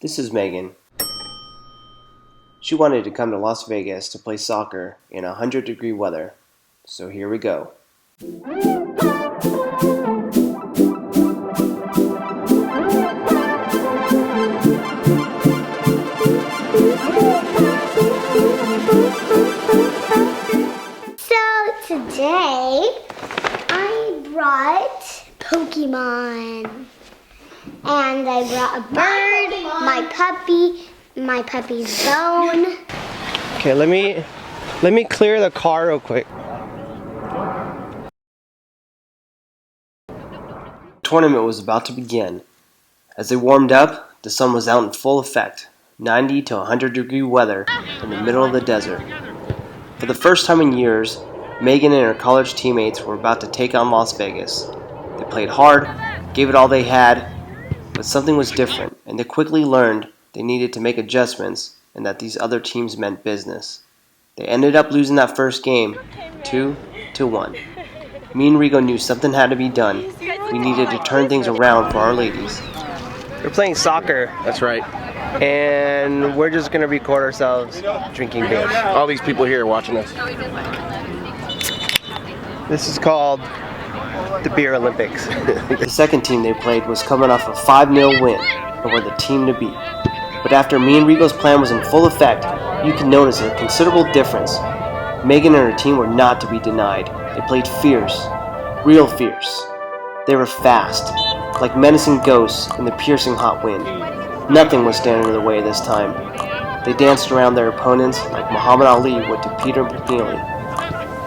This is Megan. She wanted to come to Las Vegas to play soccer in 100-degree weather, so here we go. So today I brought Pokemon. And I brought a bird, my puppy's bone. Okay, let me clear the car real quick. The tournament was about to begin. As they warmed up, the sun was out in full effect, 90 to 100-degree weather in the middle of the desert. For the first time in years, Megan and her college teammates were about to take on Las Vegas. They played hard, gave it all they had, but something was different, and they quickly learned they needed to make adjustments and that these other teams meant business. They ended up losing that first game, 2-1. Me and Rigo knew something had to be done. We needed to turn things around for our ladies. We're playing soccer. That's right. And we're just going to record ourselves drinking beer. All these people here watching us. This is called the Beer Olympics. The second team they played was coming off a 5-0 win and were the team to beat. But after me and Rigo's plan was in full effect, you can notice a considerable difference. Megan and her team were not to be denied. They played fierce, real fierce. They were fast, like menacing ghosts in the piercing hot wind. Nothing was standing in the way this time. They danced around their opponents like Muhammad Ali would to Peter McNeely.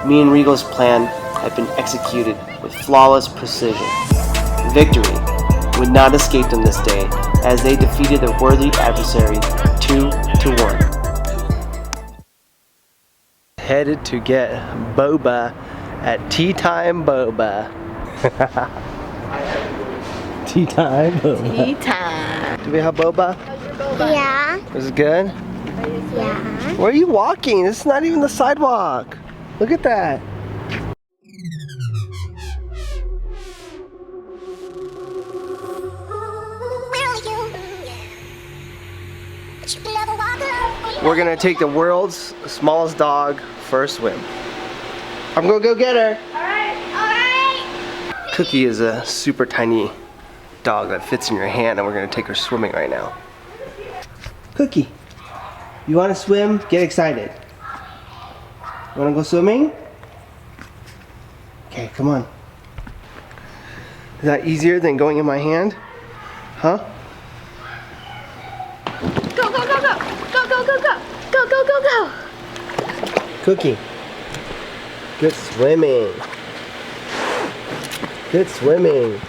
Me and Rigo's plan had been executed with flawless precision. Victory would not escape them this day as they defeated their worthy adversary 2-1. Headed to get boba at Tea Time Boba. Tea Time Boba. Tea time. Do we have boba? Yeah. Is it good? Yeah. Where are you walking? This is not even the sidewalk. Look at that. We're gonna take the world's smallest dog for a swim. I'm gonna go get her. Alright. Cookie is a super tiny dog that fits in your hand, and we're gonna take her swimming right now. Cookie, you wanna swim? Get excited. You wanna go swimming? Okay, come on. Is that easier than going in my hand? Huh? Go, go, go, go. Go, go, go, go. Go, go, go, go. Cookie. Good swimming. Good swimming.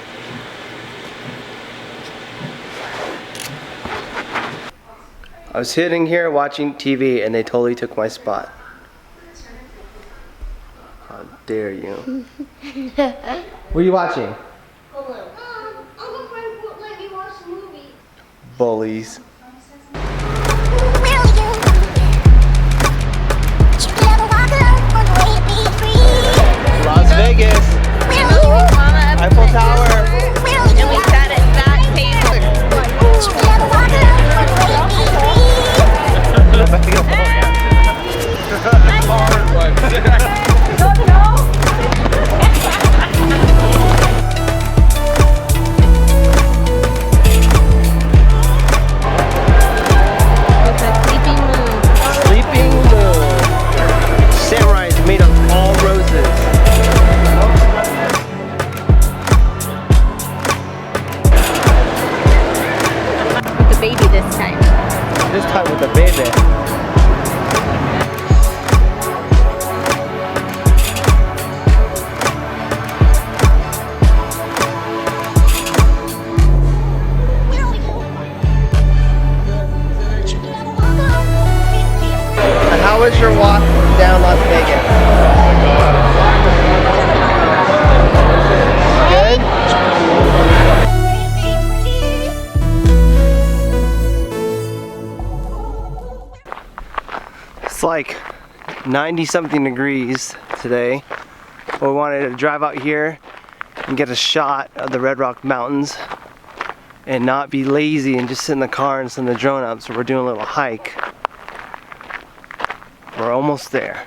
I was sitting here watching TV and they totally took my spot. How dare you? What are you watching? Uncle Frank won't let me watch the movie. Bullies. Las Vegas. Eiffel Tower. And we sat at that table. Sleeping Moon. Samurai is made of all roses. With the baby this time. This time with the baby. And how was your walk down Las Vegas? Good? It's like 90-something degrees today. We wanted to drive out here and get a shot of the Red Rock Mountains and not be lazy and just sit in the car and send the drone up. So we're doing a little hike. We're almost there.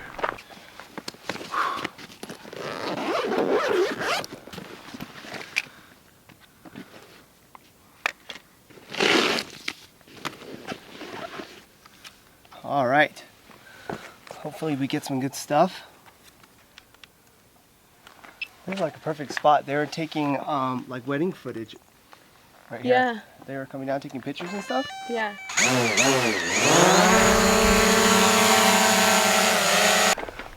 All right. Hopefully we get some good stuff. This is like a perfect spot. They were taking like wedding footage right here. Yeah. They were coming down taking pictures and stuff. Yeah.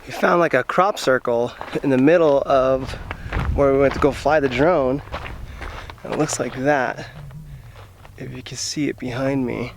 We found like a crop circle in the middle of where we went to go fly the drone. And it looks like that. If you can see it behind me.